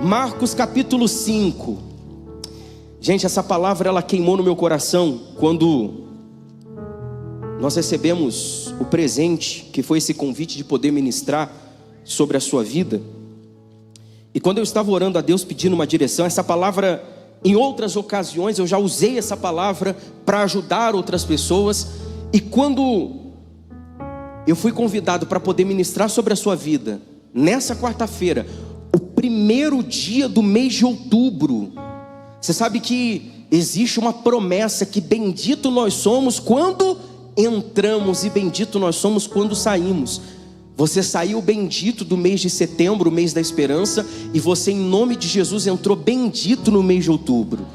Marcos capítulo 5. Gente, essa palavra ela queimou no meu coração quando nós recebemos o presente, que foi esse convite de poder ministrar sobre a sua vida. E quando eu estava orando a Deus pedindo uma direção, essa palavra, em outras ocasiões eu já usei essa palavra para ajudar outras pessoas. E quando eu fui convidado para poder ministrar sobre a sua vida, nessa quarta-feira, o primeiro dia do mês de outubro, você sabe que existe uma promessa que bendito nós somos quando entramos e bendito nós somos quando saímos. Você saiu bendito do mês de setembro, o mês da esperança, e você, em nome de Jesus, entrou bendito no mês de outubro.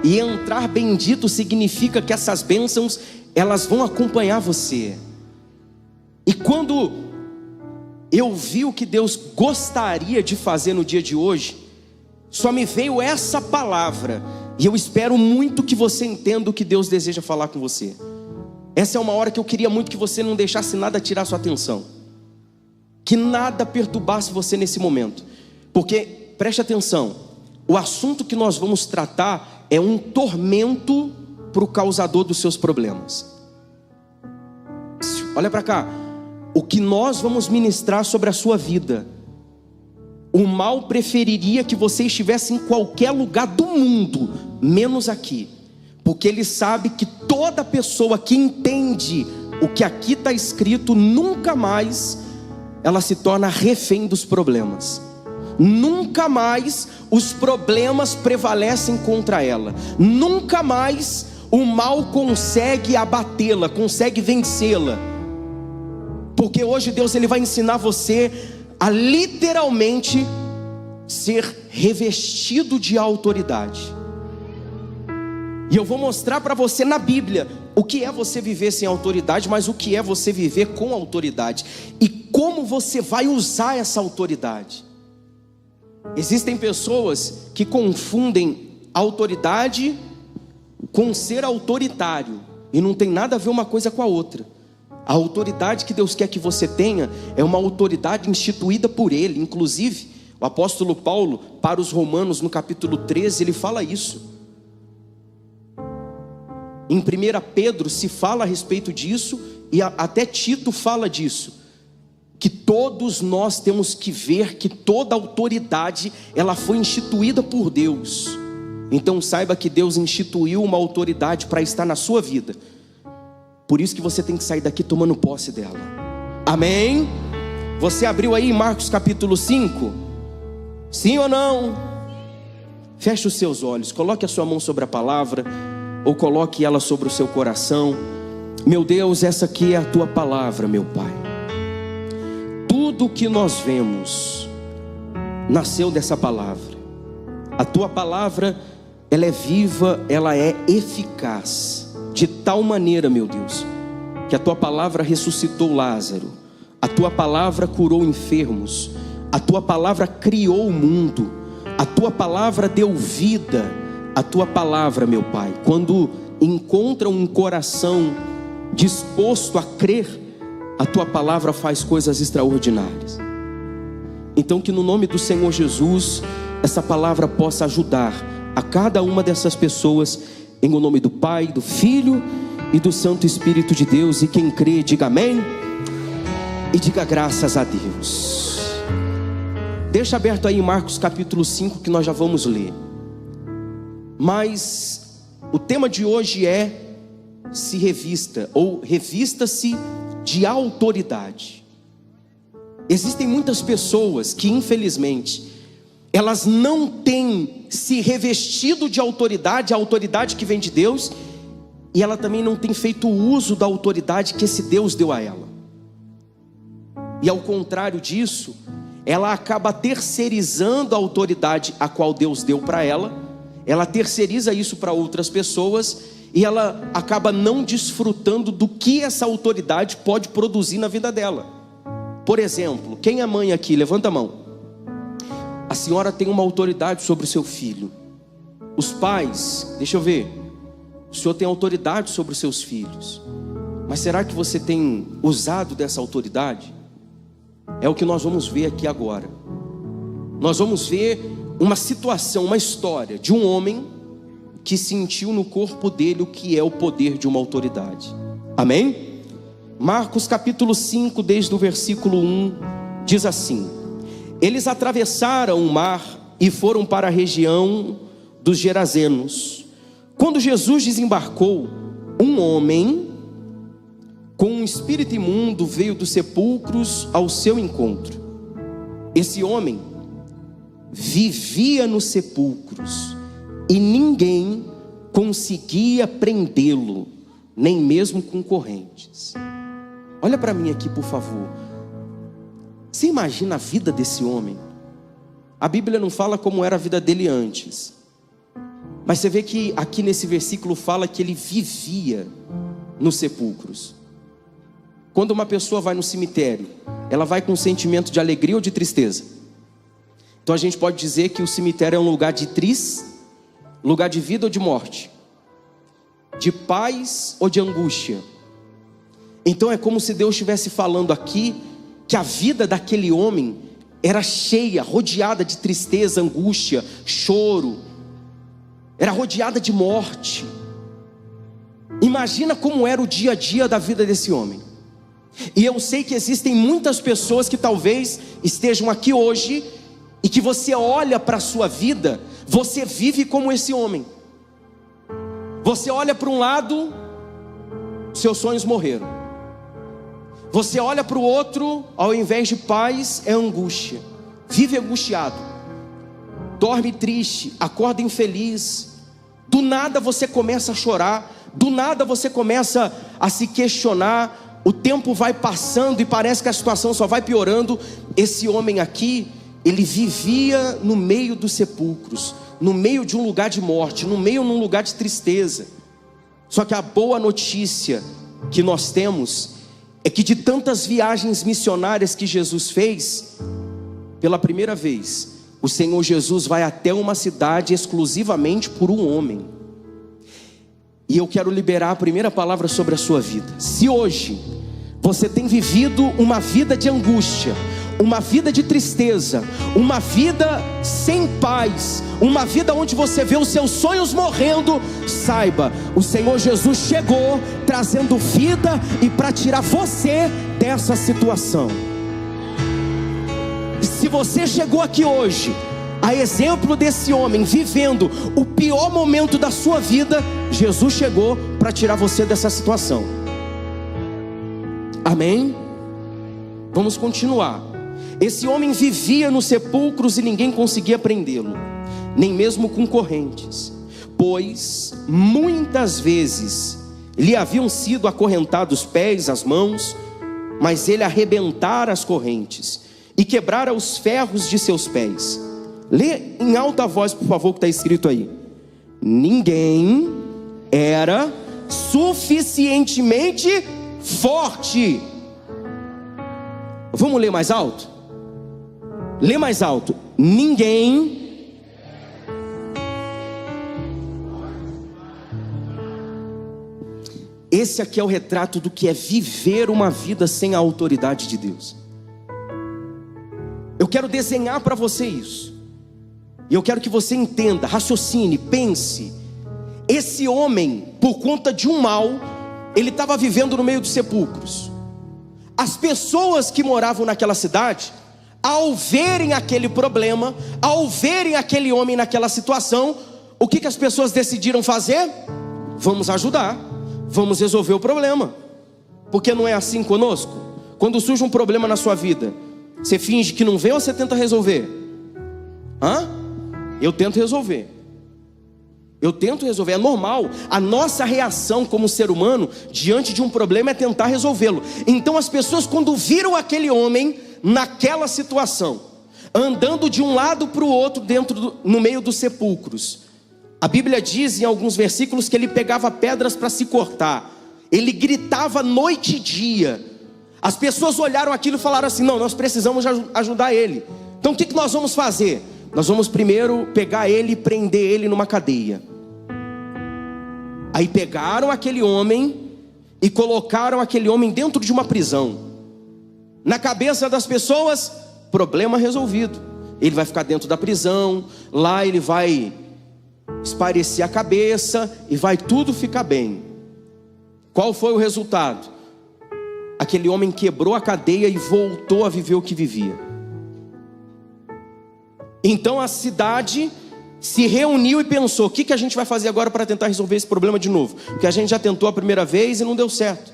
E entrar bendito significa que essas bênçãos, elas vão acompanhar você. E quando eu vi o que Deus gostaria de fazer no dia de hoje, só me veio essa palavra, e eu espero muito que você entenda o que Deus deseja falar com você. Essa é uma hora que eu queria muito que você não deixasse nada tirar sua atenção, que nada perturbasse você nesse momento, porque, preste atenção, o assunto que nós vamos tratar é um tormento para o causador dos seus problemas. Olha para cá, o que nós vamos ministrar sobre a sua vida, o mal preferiria que você estivesse em qualquer lugar do mundo, menos aqui, porque ele sabe que toda pessoa que entende o que aqui está escrito, nunca mais ela se torna refém dos problemas. Nunca mais os problemas prevalecem contra ela. Nunca mais o mal consegue abatê-la, consegue vencê-la. Porque hoje Deus ele vai ensinar você a literalmente ser revestido de autoridade. E eu vou mostrar para você na Bíblia o que é você viver sem autoridade, mas o que é você viver com autoridade e como você vai usar essa autoridade. Existem pessoas que confundem autoridade com ser autoritário, e não tem nada a ver uma coisa com a outra. A autoridade que Deus quer que você tenha é uma autoridade instituída por Ele. Inclusive, o apóstolo Paulo, para os Romanos, no capítulo 13, ele fala isso. Em 1 Pedro se fala a respeito disso, e até Tito fala disso, que todos nós temos que ver que toda autoridade, ela foi instituída por Deus. Então saiba que Deus instituiu uma autoridade para estar na sua vida. Por isso que você tem que sair daqui tomando posse dela. Amém? Você abriu aí em Marcos capítulo 5? Sim ou não? Feche os seus olhos, coloque a sua mão sobre a palavra, ou coloque ela sobre o seu coração. Meu Deus, essa aqui é a tua palavra, meu Pai. Tudo que nós vemos nasceu dessa palavra. A tua palavra, ela é viva, ela é eficaz. De tal maneira, meu Deus, que a tua palavra ressuscitou Lázaro, a tua palavra curou enfermos, a tua palavra criou o mundo, a tua palavra deu vida. A tua palavra, meu Pai, quando encontra um coração disposto a crer, a tua palavra faz coisas extraordinárias. Então que no nome do Senhor Jesus, essa palavra possa ajudar a cada uma dessas pessoas, em o nome do Pai, do Filho e do Santo Espírito de Deus. E quem crê, diga amém e diga graças a Deus. Deixa aberto aí em Marcos capítulo 5, que nós já vamos ler. Mas o tema de hoje é se revista, ou revista-se de autoridade. Existem muitas pessoas que infelizmente elas não têm se revestido de autoridade, a autoridade que vem de Deus, e ela também não tem feito uso da autoridade que esse Deus deu a ela. E ao contrário disso, ela acaba terceirizando a autoridade a qual Deus deu para ela. Ela terceiriza isso para outras pessoas, e ela acaba não desfrutando do que essa autoridade pode produzir na vida dela. Por exemplo, quem é mãe aqui? Levanta a mão. A senhora tem uma autoridade sobre o seu filho. Os pais, deixa eu ver, o senhor tem autoridade sobre os seus filhos. Mas será que você tem usado dessa autoridade? É o que nós vamos ver aqui agora. nós vamos ver uma situação, uma história de um homem que sentiu no corpo dele o que é o poder de uma autoridade. Amém? Marcos capítulo 5, desde o versículo 1, diz assim: eles atravessaram o mar e foram para a região dos Gerazenos. Quando Jesus desembarcou, um homem com um espírito imundo veio dos sepulcros ao seu encontro. Esse homem vivia nos sepulcros e ninguém conseguia prendê-lo, nem mesmo com correntes. Olha para mim aqui, por favor. Você imagina a vida desse homem? A Bíblia não fala como era a vida dele antes, mas você vê que aqui nesse versículo fala que ele vivia nos sepulcros. Quando uma pessoa vai no cemitério, ela vai com um sentimento de alegria ou de tristeza? Então a gente pode dizer que o cemitério é um lugar de lugar de vida ou de morte, de paz ou de angústia. Então é como se Deus estivesse falando aqui que a vida daquele homem era cheia, rodeada de tristeza, angústia, choro, era rodeada de morte. Imagina como era o dia a dia da vida desse homem. E eu sei que existem muitas pessoas que talvez estejam aqui hoje e que você olha para a sua vida, você vive como esse homem. Você olha para um lado, seus sonhos morreram. Você olha para o outro, ao invés de paz, é angústia. Vive angustiado, dorme triste, acorda infeliz. Do nada você começa a chorar, do nada você começa a se questionar. O tempo vai passando e parece que a situação só vai piorando. Esse homem aqui, ele vivia no meio dos sepulcros, no meio de um lugar de morte, no meio de um lugar de tristeza. Só que a boa notícia que nós temos é que de tantas viagens missionárias que Jesus fez, pela primeira vez, o Senhor Jesus vai até uma cidade exclusivamente por um homem. E eu quero liberar a primeira palavra sobre a sua vida. Se hoje você tem vivido uma vida de angústia, uma vida de tristeza, uma vida sem paz, uma vida onde você vê os seus sonhos morrendo, saiba, o Senhor Jesus chegou trazendo vida e para tirar você dessa situação. Se você chegou aqui hoje, a exemplo desse homem vivendo o pior momento da sua vida, Jesus chegou para tirar você dessa situação. Amém? Vamos continuar. Esse homem vivia nos sepulcros e ninguém conseguia prendê-lo, nem mesmo com correntes, pois muitas vezes lhe haviam sido acorrentados os pés, as mãos, mas ele arrebentara as correntes e quebrara os ferros de seus pés. Lê em alta voz, por favor, o que está escrito aí. Ninguém era suficientemente forte. Vamos ler mais alto? Lê mais alto. Ninguém. Esse aqui é o retrato do que é viver uma vida sem a autoridade de Deus. Eu quero desenhar para você isso. E eu quero que você entenda, raciocine, pense. Esse homem, por conta de um mal, ele estava vivendo no meio dos sepulcros. As pessoas que moravam naquela cidade, ao verem aquele problema, ao verem aquele homem naquela situação, o que as pessoas decidiram fazer? Vamos ajudar, vamos resolver o problema. Porque não é assim conosco? Quando surge um problema na sua vida, você finge que não vê ou você tenta resolver? Eu tento resolver. É normal. A nossa reação como ser humano diante de um problema é tentar resolvê-lo. Então as pessoas, quando viram aquele homem naquela situação, andando de um lado para o outro no meio dos sepulcros, a Bíblia diz em alguns versículos que ele pegava pedras para se cortar, ele gritava noite e dia. As pessoas olharam aquilo e falaram assim: não, nós precisamos ajudar ele. Então o que nós vamos fazer? Nós vamos primeiro pegar ele e prender ele numa cadeia. Aí pegaram aquele homem e colocaram aquele homem dentro de uma prisão. Na cabeça das pessoas, problema resolvido. ele vai ficar dentro da prisão, lá ele vai espairecer a cabeça e vai tudo ficar bem. Qual foi o resultado? Aquele homem quebrou a cadeia e voltou a viver o que vivia. Então a cidade se reuniu e pensou: o que a gente vai fazer agora para tentar resolver esse problema de novo? Porque a gente já tentou a primeira vez e não deu certo.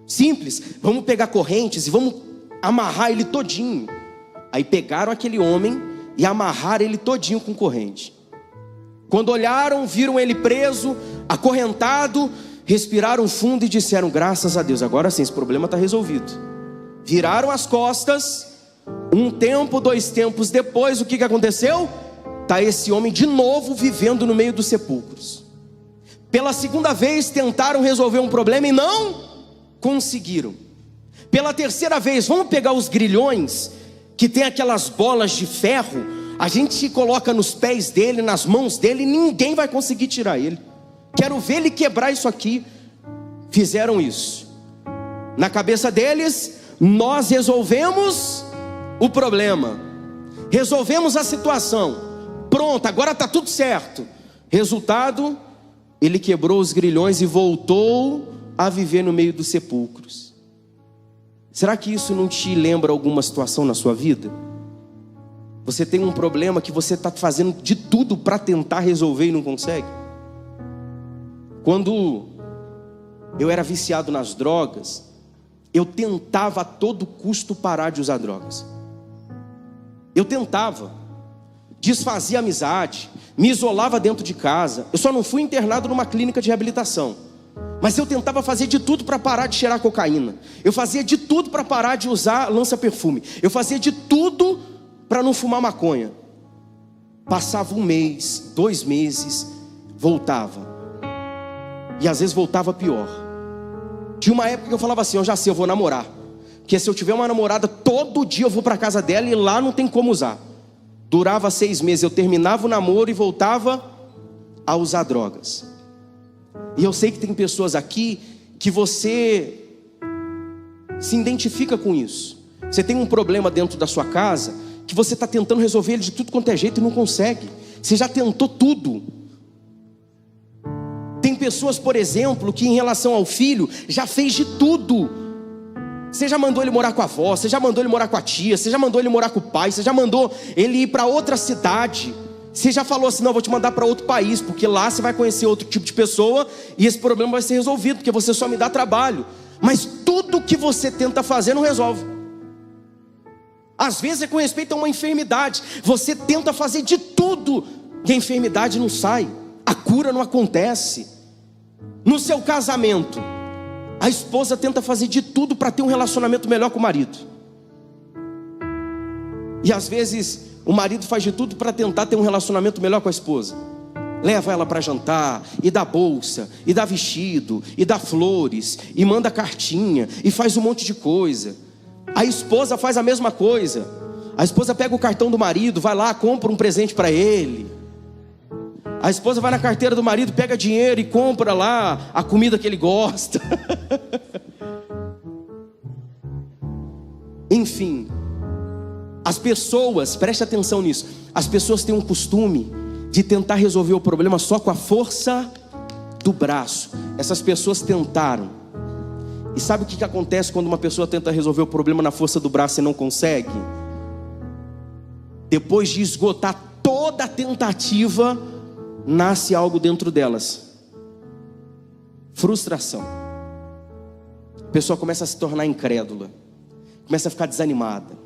Simples, vamos pegar correntes e vamos amarrar ele todinho. Aí pegaram aquele homem e amarraram ele todinho com corrente. Quando olharam, viram ele preso, acorrentado, respiraram fundo e disseram: graças a Deus, agora sim, esse problema está resolvido. Viraram as costas. Um tempo, 2 tempos depois, o que aconteceu? Está esse homem de novo vivendo no meio dos sepulcros. Pela segunda vez tentaram resolver um problema e não conseguiram. Pela terceira vez, vamos pegar os grilhões que tem aquelas bolas de ferro, a gente coloca nos pés dele, nas mãos dele, e ninguém vai conseguir tirar ele. Quero ver ele quebrar isso aqui. Fizeram isso. Na cabeça deles, nós resolvemos o problema, resolvemos a situação, pronto, agora está tudo certo. Resultado, ele quebrou os grilhões e voltou a viver no meio dos sepulcros. Será que isso não te lembra alguma situação na sua vida? Você tem um problema que você está fazendo de tudo para tentar resolver e não consegue? Quando eu era viciado nas drogas, eu tentava a todo custo parar de usar drogas. Eu tentava, desfazia amizade, me isolava dentro de casa. Eu só não fui internado numa clínica de reabilitação, mas eu tentava fazer de tudo para parar de cheirar cocaína. Eu fazia de tudo para parar de usar lança-perfume. Eu fazia de tudo para não fumar maconha. Passava 1 mês, 2 meses, voltava. E às vezes voltava pior. Tinha uma época que eu falava assim: eu já sei, eu vou namorar. Porque se eu tiver uma namorada, todo dia eu vou para casa dela e lá não tem como usar. Durava 6 meses, eu terminava o namoro e voltava a usar drogas. E eu sei que tem pessoas aqui que você se identifica com isso. Você tem um problema dentro da sua casa que você está tentando resolver ele de tudo quanto é jeito e não consegue. Você já tentou tudo. Tem pessoas, por exemplo, que em relação ao filho já fez de tudo. Você já mandou ele morar com a avó, você já mandou ele morar com a tia, você já mandou ele morar com o pai, você já mandou ele ir para outra cidade. Você já falou assim: não, vou te mandar para outro país, porque lá você vai conhecer outro tipo de pessoa e esse problema vai ser resolvido, porque você só me dá trabalho. Mas tudo que você tenta fazer não resolve. Às vezes é com respeito a uma enfermidade. Você tenta fazer de tudo e a enfermidade não sai, a cura não acontece. No seu casamento, a esposa tenta fazer de tudo para ter um relacionamento melhor com o marido. E às vezes o marido faz de tudo para tentar ter um relacionamento melhor com a esposa. Leva ela para jantar, e dá bolsa, e dá vestido, e dá flores, e manda cartinha, e faz um monte de coisa. A esposa faz a mesma coisa. A esposa pega o cartão do marido, vai lá, compra um presente para ele. A esposa vai na carteira do marido, pega dinheiro e compra lá a comida que ele gosta. Enfim, as pessoas, preste atenção nisso, as pessoas têm um costume de tentar resolver o problema só com a força do braço. Essas pessoas tentaram. E sabe o que acontece quando uma pessoa tenta resolver o problema na força do braço e não consegue? Depois de esgotar toda a tentativa, nasce algo dentro delas: frustração. A pessoa começa a se tornar incrédula, começa a ficar desanimada.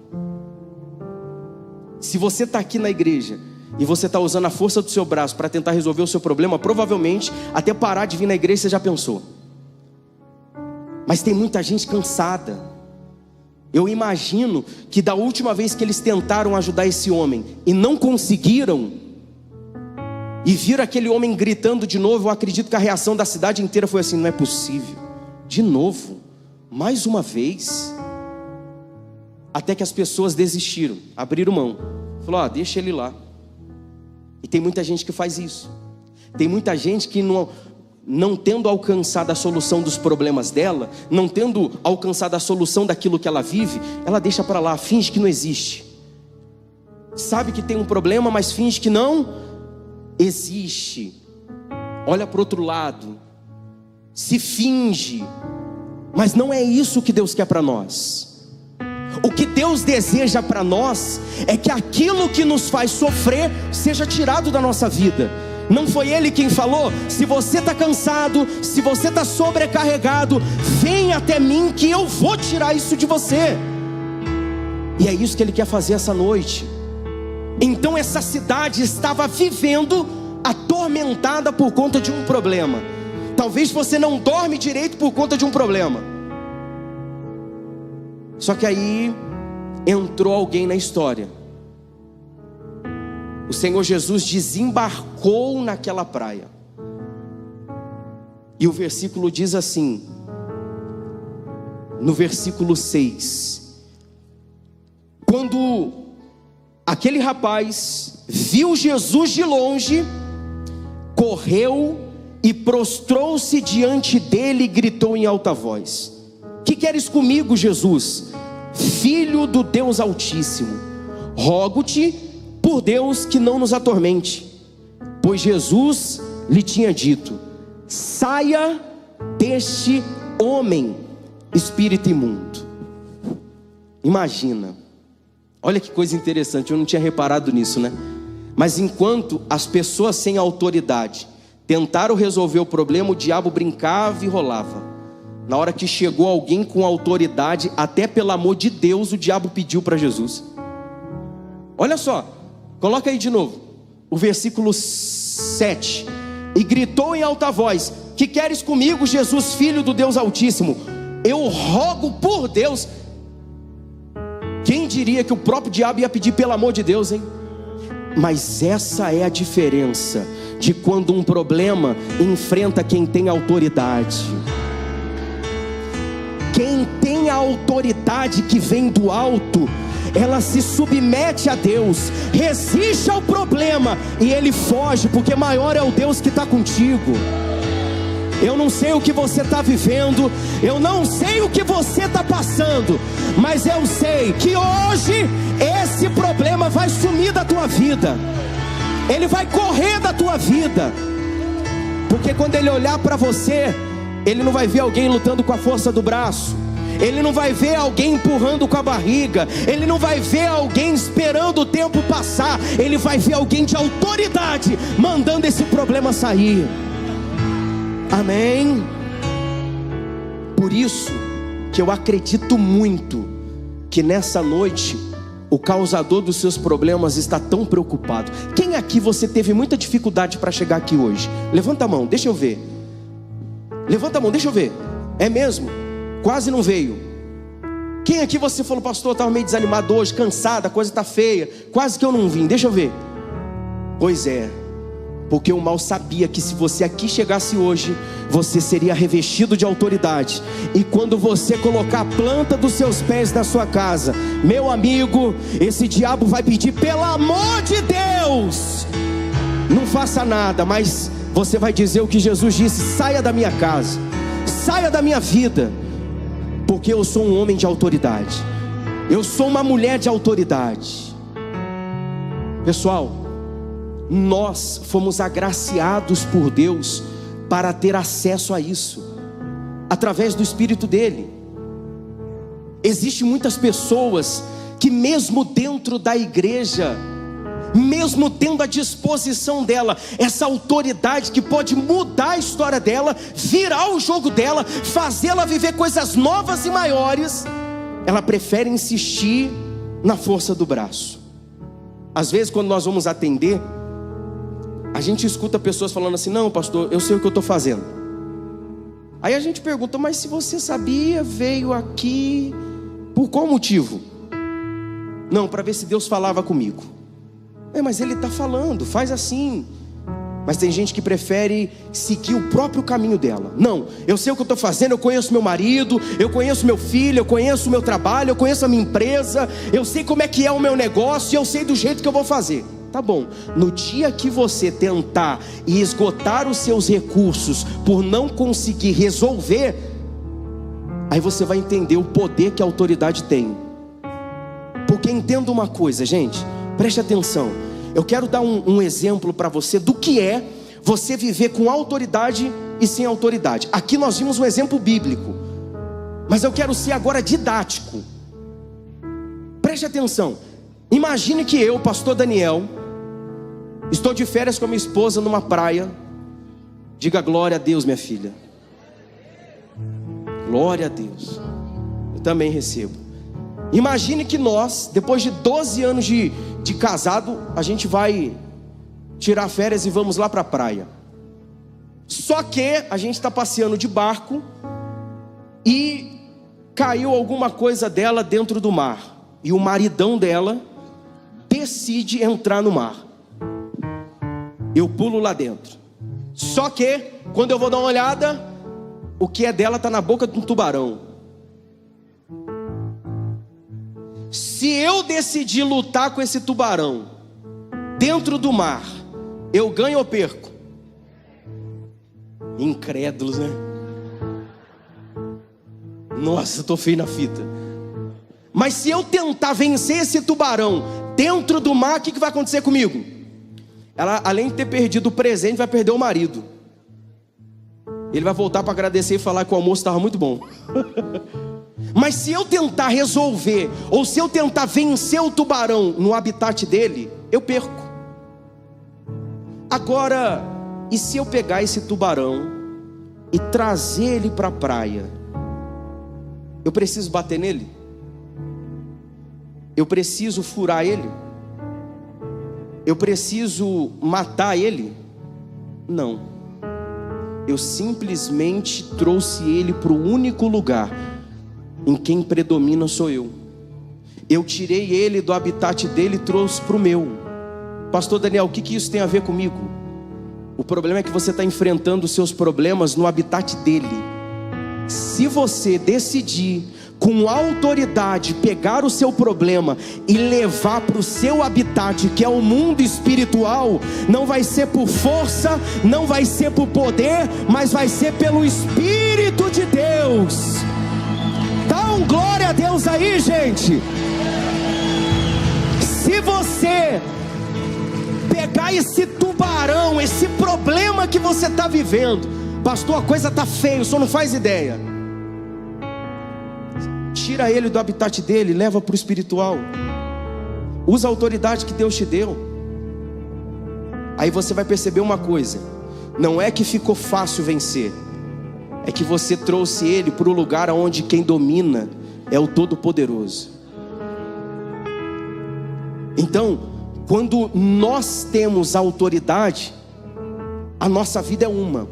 Se você está aqui na igreja e você está usando a força do seu braço para tentar resolver o seu problema, provavelmente até parar de vir na igreja você já pensou. Mas tem muita gente cansada. Eu imagino que da última vez que eles tentaram ajudar esse homem e não conseguiram, e viram aquele homem gritando de novo, eu acredito que a reação da cidade inteira foi assim: não é possível, de novo, mais uma vez. Até que as pessoas desistiram, abriram mão, falou: deixa ele lá. E tem muita gente que faz isso. Tem muita gente que não tendo alcançado a solução dos problemas dela, não tendo alcançado a solução daquilo que ela vive, ela deixa para lá, finge que não existe. sabe que tem um problema, mas finge que não existe. Olha para o outro lado, se finge, mas não é isso que Deus quer para nós. O que Deus deseja para nós é que aquilo que nos faz sofrer seja tirado da nossa vida. Não foi Ele quem falou? Se você está cansado, se você está sobrecarregado, vem até mim que eu vou tirar isso de você. E é isso que Ele quer fazer essa noite. Então essa cidade estava vivendo atormentada por conta de um problema. Talvez você não dorme direito por conta de um problema. Só que aí entrou alguém na história. O Senhor Jesus desembarcou naquela praia. E o versículo diz assim, no versículo 6: quando aquele rapaz viu Jesus de longe, correu e prostrou-se diante dele e gritou em alta voz: que queres comigo, Jesus, Filho do Deus Altíssimo? Rogo-te por Deus que não nos atormente. Pois Jesus lhe tinha dito: saia deste homem, espírito imundo. Imagina, olha que coisa interessante, eu não tinha reparado nisso, né? Mas enquanto as pessoas sem autoridade tentaram resolver o problema, o diabo brincava e rolava. Na hora que chegou alguém com autoridade, até pelo amor de Deus, o diabo pediu para Jesus. Olha só, coloca aí de novo, o versículo 7. E gritou em alta voz: que queres comigo, Jesus, Filho do Deus Altíssimo? Eu rogo por Deus. Quem diria que o próprio diabo ia pedir pelo amor de Deus, hein? Mas essa é a diferença de quando um problema enfrenta quem tem autoridade. Quem tem a autoridade que vem do alto, ela se submete a Deus, resiste ao problema e ele foge, porque maior é o Deus que está contigo. Eu não sei o que você está vivendo, eu não sei o que você está passando, mas eu sei que hoje esse problema vai sumir da tua vida, ele vai correr da tua vida, porque quando ele olhar para você, ele não vai ver alguém lutando com a força do braço, ele não vai ver alguém empurrando com a barriga, ele não vai ver alguém esperando o tempo passar, ele vai ver alguém de autoridade mandando esse problema sair. Amém? Por isso que eu acredito muito que nessa noite o causador dos seus problemas está tão preocupado. Quem aqui você teve muita dificuldade para chegar aqui hoje? Levanta a mão, deixa eu ver. Levanta a mão, deixa eu ver. É mesmo? Quase não veio. Quem aqui você falou: pastor, eu estava meio desanimado hoje, cansado, a coisa está feia, quase que eu não vim? Deixa eu ver. Pois é, porque o mal sabia que se você aqui chegasse hoje, você seria revestido de autoridade. E quando você colocar a planta dos seus pés na sua casa, meu amigo, esse diabo vai pedir: pelo amor de Deus, não faça nada. Mas você vai dizer o que Jesus disse: saia da minha casa, saia da minha vida, porque eu sou um homem de autoridade, eu sou uma mulher de autoridade. Pessoal, nós fomos agraciados por Deus para ter acesso a isso, através do Espírito dele. Existem muitas pessoas que mesmo dentro da igreja, mesmo tendo à disposição dela essa autoridade que pode mudar a história dela, virar o jogo dela, fazê-la viver coisas novas e maiores, ela prefere insistir na força do braço. Às vezes quando nós vamos atender, a gente escuta pessoas falando assim: não, pastor, eu sei o que eu estou fazendo. Aí a gente pergunta: mas se você sabia, veio aqui por qual motivo? Não, para ver se Deus falava comigo. Mas ele está falando, faz assim. Mas tem gente que prefere seguir o próprio caminho dela. Não, eu sei o que eu estou fazendo, eu conheço meu marido, eu conheço meu filho, eu conheço o meu trabalho, eu conheço a minha empresa, eu sei como é que é o meu negócio, eu sei do jeito que eu vou fazer. Tá bom, no dia que você tentar e esgotar os seus recursos por não conseguir resolver, aí você vai entender o poder que a autoridade tem. Porque entenda uma coisa, gente, Preste atenção. Eu quero dar um exemplo para você do que é você viver com autoridade e sem autoridade. Aqui nós vimos um exemplo bíblico, mas eu quero ser agora didático. Preste atenção. Imagine que eu, pastor Daniel, estou de férias com a minha esposa numa praia. Diga glória a Deus, minha filha. Glória a Deus. Eu também recebo. Imagine que nós, depois de 12 anos de casado, a gente vai tirar férias e vamos lá para a praia. Só que a gente está passeando de barco e caiu alguma coisa dela dentro do mar. E o maridão dela decide entrar no mar. Eu pulo lá dentro. Só que, quando eu vou dar uma olhada, o que é dela está na boca de um tubarão. Se eu decidir lutar com esse tubarão dentro do mar, eu ganho ou perco? Incrédulos, né? Nossa, eu tô feio na fita. Mas se eu tentar vencer esse tubarão dentro do mar, o que vai acontecer comigo? Ela, além de ter perdido o presente, vai perder o marido. Ele vai voltar para agradecer e falar que o almoço estava muito bom. Mas se eu tentar resolver, ou se eu tentar vencer o tubarão no habitat dele, eu perco. Agora, e se eu pegar esse tubarão e trazer ele para a praia? Eu preciso bater nele? Eu preciso furar ele? Eu preciso matar ele? Não. Eu simplesmente trouxe ele para o único lugar em quem predomina sou eu. Eu tirei ele do habitat dele e trouxe para o meu. Pastor Daniel, o que isso tem a ver comigo? O problema é que você está enfrentando os seus problemas no habitat dele. Se você decidir com autoridade pegar o seu problema e levar para o seu habitat, que é o mundo espiritual, não vai ser por força, não vai ser por poder, mas vai ser pelo Espírito de Deus. Dá um glória a Deus aí, gente. Se você pegar esse tubarão, esse problema que você está vivendo, pastor, a coisa está feia, o senhor não faz ideia. Tira ele do habitat dele, leva para o espiritual. Usa a autoridade que Deus te deu. Aí você vai perceber uma coisa: não é que ficou fácil vencer, é que você trouxe ele para o lugar onde quem domina é o Todo-Poderoso. Então, quando nós temos autoridade, a nossa vida é uma.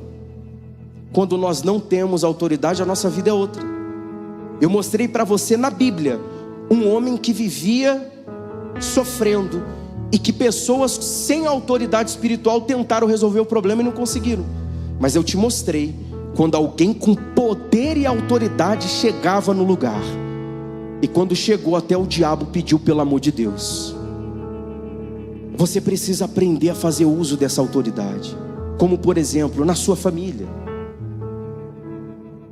Quando nós não temos autoridade, a nossa vida é outra. Eu mostrei para você na Bíblia um homem que vivia sofrendo e que pessoas sem autoridade espiritual tentaram resolver o problema e não conseguiram. Mas eu te mostrei quando alguém com poder e autoridade chegava no lugar, e quando chegou até o diabo pediu pelo amor de Deus. Você precisa aprender a fazer uso dessa autoridade, como por exemplo na sua família.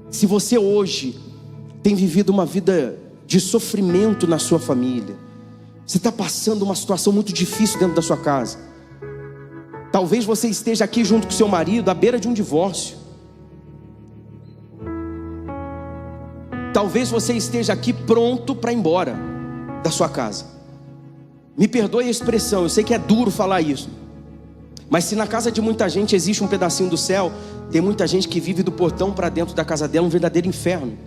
Se você hoje tem vivido uma vida de sofrimento na sua família, você está passando uma situação muito difícil dentro da sua casa. Talvez você esteja aqui junto com seu marido à beira de um divórcio. Talvez você esteja aqui pronto para ir embora da sua casa. Me perdoe a expressão, eu sei que é duro falar isso, mas se na casa de muita gente existe um pedacinho do céu, tem muita gente que vive do portão para dentro da casa dela um verdadeiro inferno.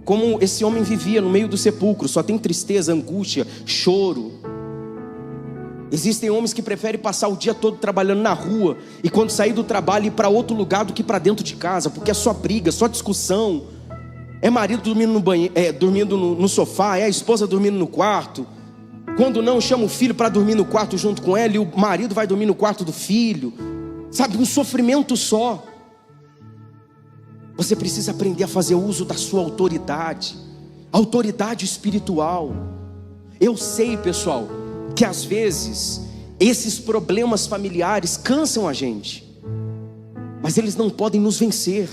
Como esse homem vivia no meio do sepulcro, só tem tristeza, angústia, choro. Existem homens que preferem passar o dia todo trabalhando na rua e quando sair do trabalho ir para outro lugar do que para dentro de casa, porque é só briga, só discussão. É marido dormindo no banheiro, dormindo no sofá, é a esposa dormindo no quarto. Quando não, chama o filho para dormir no quarto junto com ela e o marido vai dormir no quarto do filho. Sabe, um sofrimento só. Você precisa aprender a fazer uso da sua autoridade, autoridade espiritual. Eu sei, pessoal, que às vezes esses problemas familiares cansam a gente, mas eles não podem nos vencer.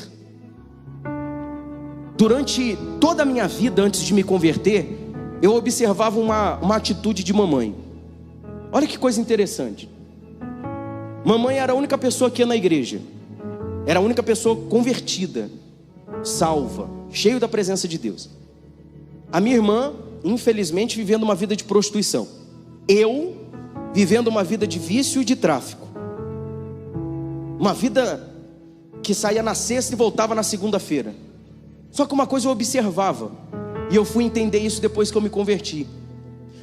Durante toda a minha vida, antes de me converter, eu observava uma atitude de mamãe. Olha que coisa interessante. Mamãe era a única pessoa que ia na igreja. Era a única pessoa convertida, salva, cheio da presença de Deus. A minha irmã, infelizmente, vivendo uma vida de prostituição. Eu, vivendo uma vida de vício e de tráfico. Uma vida que saía na sexta e voltava na segunda-feira. Só que uma coisa eu observava, e eu fui entender isso depois que eu me converti.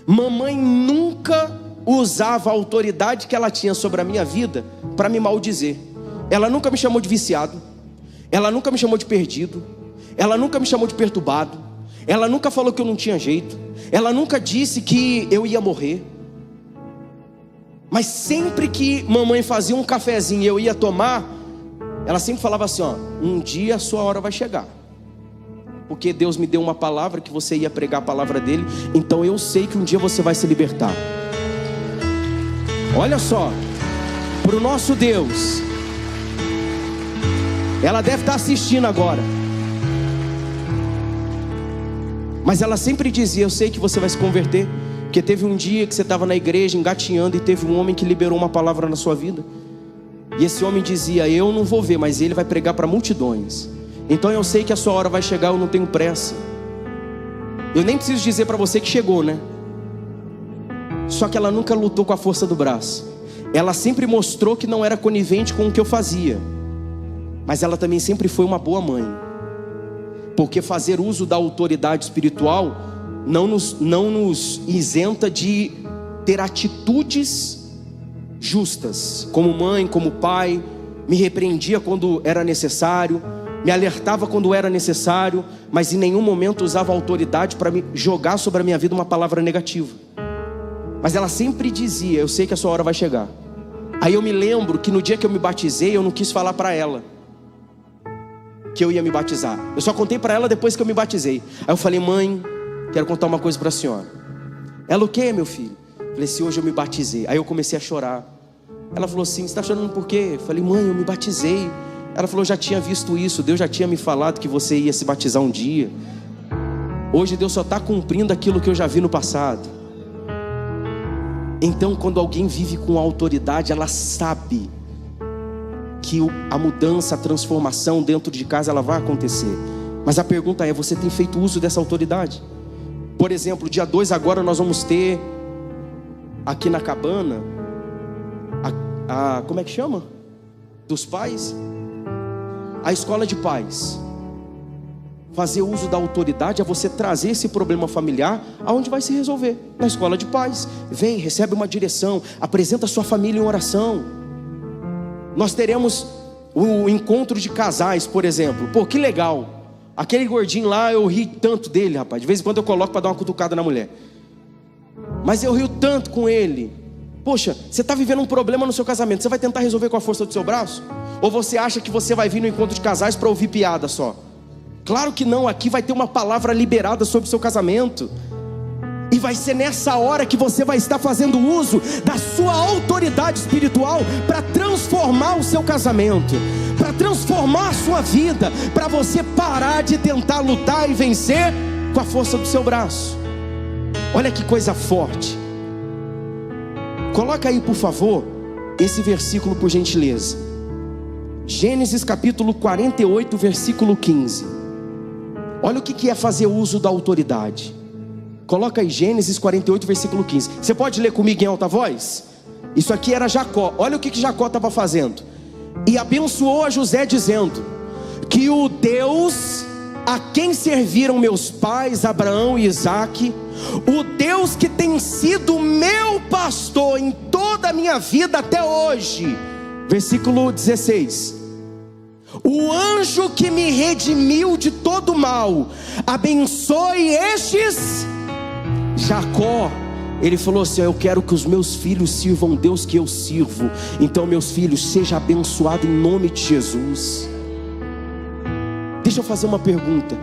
Mamãe nunca usava a autoridade que ela tinha sobre a minha vida para me maldizer. Ela nunca me chamou de viciado, ela nunca me chamou de perdido, ela nunca me chamou de perturbado, ela nunca falou que eu não tinha jeito, ela nunca disse que eu ia morrer. Mas sempre que mamãe fazia um cafezinho e eu ia tomar, ela sempre falava assim, ó, um dia a sua hora vai chegar, porque Deus me deu uma palavra que você ia pregar a palavra dele, então eu sei que um dia você vai se libertar. Olha só, para o nosso Deus, ela deve estar assistindo agora, mas ela sempre dizia, eu sei que você vai se converter, porque teve um dia que você estava na igreja engatinhando e teve um homem que liberou uma palavra na sua vida, e esse homem dizia, eu não vou ver, mas ele vai pregar para multidões, então eu sei que a sua hora vai chegar, eu não tenho pressa. Eu nem preciso dizer para você que chegou, né? Só que ela nunca lutou com a força do braço. Ela sempre mostrou que não era conivente com o que eu fazia, mas ela também sempre foi uma boa mãe, porque fazer uso da autoridade espiritual não nos isenta de ter atitudes justas. Como mãe, como pai, me repreendia quando era necessário, me alertava quando era necessário, mas em nenhum momento usava autoridade para me jogar sobre a minha vida uma palavra negativa. Mas ela sempre dizia, eu sei que a sua hora vai chegar. Aí eu me lembro que no dia que eu me batizei, eu não quis falar para ela que eu ia me batizar. Eu só contei para ela depois que eu me batizei. Aí eu falei, mãe, quero contar uma coisa para a senhora. Ela, o que, meu filho? Eu falei, se hoje eu me batizei. Aí eu comecei a chorar. Ela falou assim, você está chorando por quê? Eu falei, mãe, eu me batizei. Ela falou, eu já tinha visto isso, Deus já tinha me falado que você ia se batizar um dia. Hoje Deus só está cumprindo aquilo que eu já vi no passado. Então quando alguém vive com autoridade, ela sabe que a mudança, a transformação dentro de casa, ela vai acontecer. Mas a pergunta é, você tem feito uso dessa autoridade? Por exemplo, dia 2 agora nós vamos ter aqui na cabana como é que chama? Dos pais? A escola de pais. Fazer uso da autoridade é você trazer esse problema familiar aonde vai se resolver, na escola de pais. Vem, recebe uma direção, apresenta a sua família em oração. Nós teremos o encontro de casais, por exemplo. Pô, que legal. Aquele gordinho lá, eu ri tanto dele, rapaz. De vez em quando eu coloco para dar uma cutucada na mulher, mas eu rio tanto com ele. Poxa, você está vivendo um problema no seu casamento, você vai tentar resolver com a força do seu braço? Ou você acha que você vai vir no encontro de casais para ouvir piada só? Claro que não, aqui vai ter uma palavra liberada sobre o seu casamento. E vai ser nessa hora que você vai estar fazendo uso da sua autoridade espiritual para transformar o seu casamento, para transformar a sua vida, para você parar de tentar lutar e vencer com a força do seu braço. Olha que coisa forte. Coloca aí, por favor, esse versículo, por gentileza. Gênesis capítulo 48, versículo 15. Olha o que é fazer uso da autoridade. Coloca aí Gênesis 48, versículo 15. Você pode ler comigo em alta voz? Isso aqui era Jacó. Olha o que Jacó estava fazendo. E abençoou a José dizendo, que o Deus a quem serviram meus pais Abraão e Isaque, o Deus que tem sido meu pastor em toda a minha vida até hoje. Versículo 16. O anjo que me redimiu de todo mal, abençoe estes. Jacó, ele falou assim, eu quero que os meus filhos sirvam Deus que eu sirvo. Então meus filhos, seja abençoado em nome de Jesus. Deixa eu fazer uma pergunta.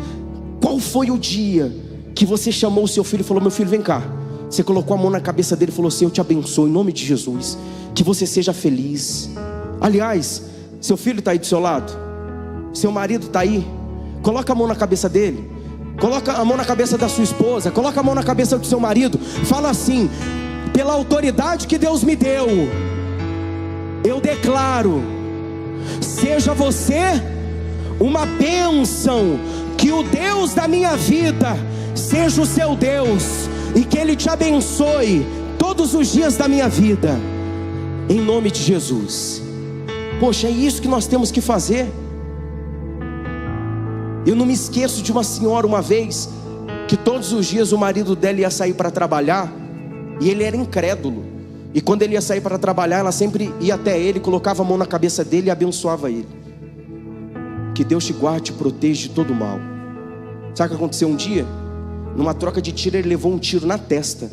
Qual foi o dia que você chamou o seu filho e falou, meu filho, vem cá. Você colocou a mão na cabeça dele e falou assim, eu te abençoo em nome de Jesus, que você seja feliz. Aliás, seu filho está aí do seu lado, seu marido está aí, coloca a mão na cabeça dele, coloca a mão na cabeça da sua esposa, coloca a mão na cabeça do seu marido, fala assim, pela autoridade que Deus me deu, eu declaro: seja você uma bênção, que o Deus da minha vida seja o seu Deus, e que Ele te abençoe todos os dias da minha vida, em nome de Jesus. Poxa, é isso que nós temos que fazer. Eu não me esqueço de uma senhora uma vez, que todos os dias o marido dela ia sair para trabalhar, e ele era incrédulo, e quando ele ia sair para trabalhar, ela sempre ia até ele, colocava a mão na cabeça dele e abençoava ele. Que Deus te guarde e te proteja de todo mal. Sabe o que aconteceu um dia? Numa troca de tiro, ele levou um tiro na testa.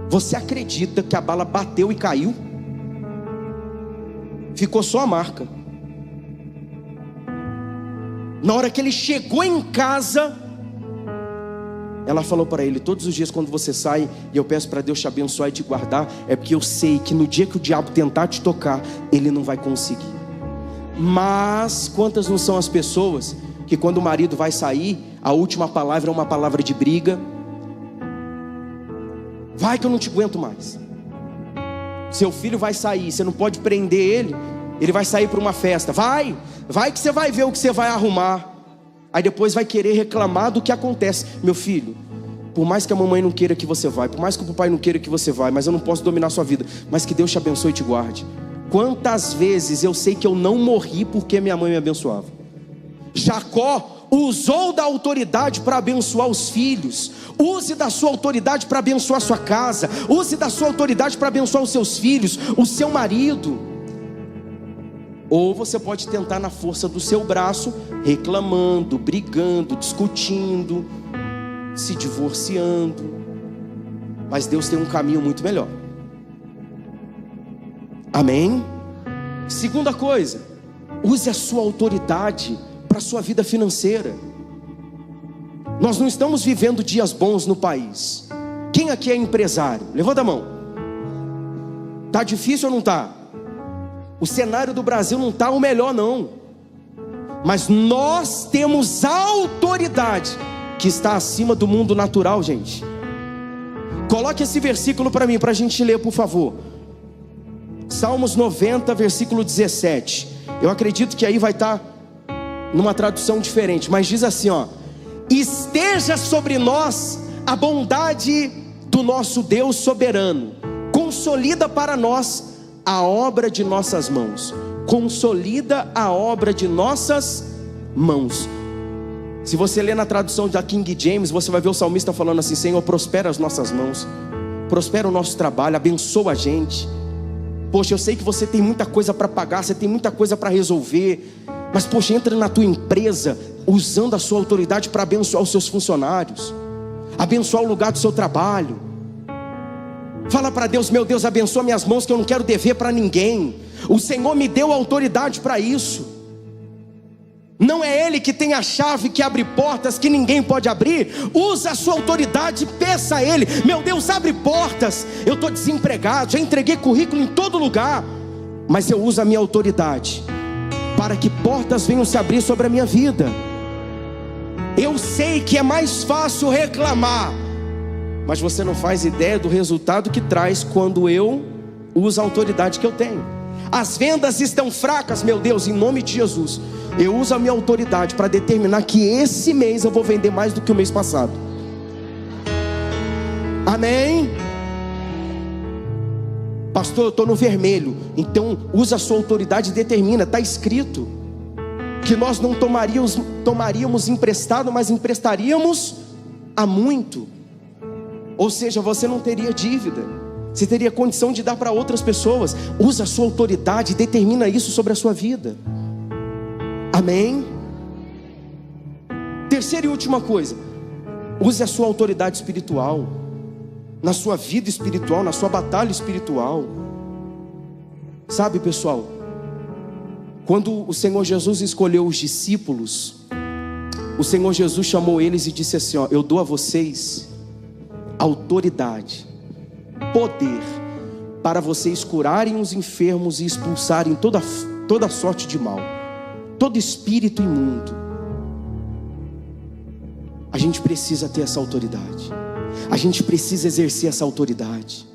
Você acredita que a bala bateu e caiu? Ficou só a marca. Na hora que ele chegou em casa, ela falou para ele: todos os dias quando você sai, e eu peço para Deus te abençoar e te guardar, é porque eu sei que no dia que o diabo tentar te tocar, ele não vai conseguir. Mas quantas não são as pessoas que quando o marido vai sair, a última palavra é uma palavra de briga? Vai que eu não te aguento mais. Seu filho vai sair, você não pode prender ele, ele vai sair para uma festa. Vai que você vai ver o que você vai arrumar. Aí depois vai querer reclamar do que acontece. Meu filho, por mais que a mamãe não queira que você vá, por mais que o papai não queira que você vá, mas eu não posso dominar a sua vida, mas que Deus te abençoe e te guarde. Quantas vezes eu sei que eu não morri porque minha mãe me abençoava. Jacó usou da autoridade para abençoar os filhos. Use da sua autoridade para abençoar a sua casa. Use da sua autoridade para abençoar os seus filhos, o seu marido. Ou você pode tentar na força do seu braço, reclamando, brigando, discutindo, se divorciando. Mas Deus tem um caminho muito melhor. Amém? Segunda coisa, use a sua autoridade para a sua vida financeira. Nós não estamos vivendo dias bons no país. Quem aqui é empresário? Levanta a mão. Está difícil ou não está? O cenário do Brasil não está o melhor não. Mas nós temos a autoridade que está acima do mundo natural, gente. Coloque esse versículo para mim, para a gente ler, por favor. Salmos 90, versículo 17. Eu acredito que aí vai estar numa tradução diferente, mas diz assim, ó: esteja sobre nós a bondade do nosso Deus soberano, consolida para nós a obra de nossas mãos. Consolida a obra de nossas mãos. Se você ler na tradução da King James, você vai ver o salmista falando assim: Senhor, prospera as nossas mãos, prospera o nosso trabalho, abençoa a gente. Poxa, eu sei que você tem muita coisa para pagar, você tem muita coisa para resolver, mas poxa, entra na tua empresa usando a sua autoridade para abençoar os seus funcionários, abençoar o lugar do seu trabalho. Fala para Deus: meu Deus, abençoa minhas mãos, que eu não quero dever para ninguém. O Senhor me deu autoridade para isso. Não é Ele que tem a chave que abre portas que ninguém pode abrir. Usa a sua autoridade, peça a Ele: meu Deus, abre portas. Eu estou desempregado, já entreguei currículo em todo lugar, mas eu uso a minha autoridade para que portas venham se abrir sobre a minha vida. Eu sei que é mais fácil reclamar, mas você não faz ideia do resultado que traz quando eu uso a autoridade que eu tenho. As vendas estão fracas, meu Deus, em nome de Jesus, eu uso a minha autoridade para determinar que esse mês eu vou vender mais do que o mês passado. Amém? Pastor, eu estou no vermelho. Então usa a sua autoridade e determina. Está escrito que nós não tomaríamos emprestado, mas emprestaríamos a muito. Ou seja, você não teria dívida, você teria condição de dar para outras pessoas. Usa a sua autoridade e determina isso sobre a sua vida. Amém? Terceira e última coisa, use a sua autoridade espiritual, na sua vida espiritual, na sua batalha espiritual. Sabe, pessoal, quando o Senhor Jesus escolheu os discípulos, o Senhor Jesus chamou eles e disse assim, ó: eu dou a vocês autoridade, poder, para vocês curarem os enfermos e expulsarem toda sorte de mal, todo espírito imundo. A gente precisa ter essa autoridade. A gente precisa exercer essa autoridade.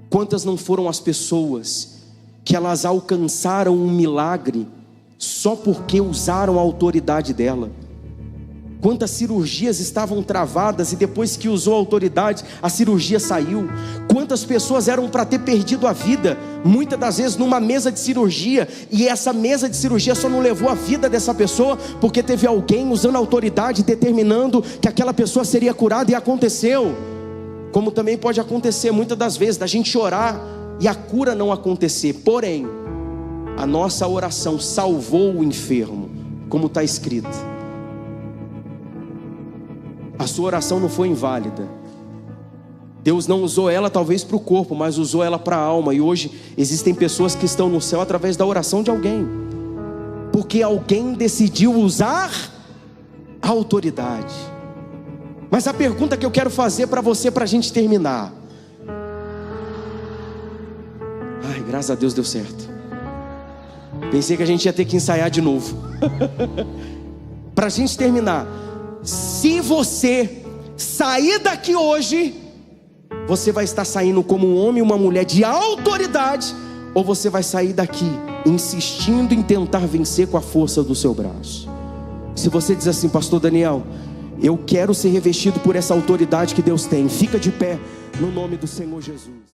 Quantas não foram as pessoas que elas alcançaram um milagre só porque usaram a autoridade dela? Quantas cirurgias estavam travadas e depois que usou a autoridade, a cirurgia saiu? Quantas pessoas eram para ter perdido a vida, muitas das vezes numa mesa de cirurgia, e essa mesa de cirurgia só não levou a vida dessa pessoa porque teve alguém usando a autoridade, determinando que aquela pessoa seria curada, e aconteceu. Como também pode acontecer muitas das vezes da gente orar e a cura não acontecer, porém a nossa oração salvou o enfermo, como está escrito. A sua oração não foi inválida. Deus não usou ela talvez para o corpo, mas usou ela para a alma. E hoje existem pessoas que estão no céu através da oração de alguém, porque alguém decidiu usar a autoridade. Mas a pergunta que eu quero fazer para você, para a gente terminar. Ai, graças a Deus deu certo. Pensei que a gente ia ter que ensaiar de novo. Para a gente terminar, se você sair daqui hoje, você vai estar saindo como um homem e uma mulher de autoridade, ou você vai sair daqui insistindo em tentar vencer com a força do seu braço? Se você diz assim: pastor Daniel, eu quero ser revestido por essa autoridade que Deus tem, fica de pé no nome do Senhor Jesus.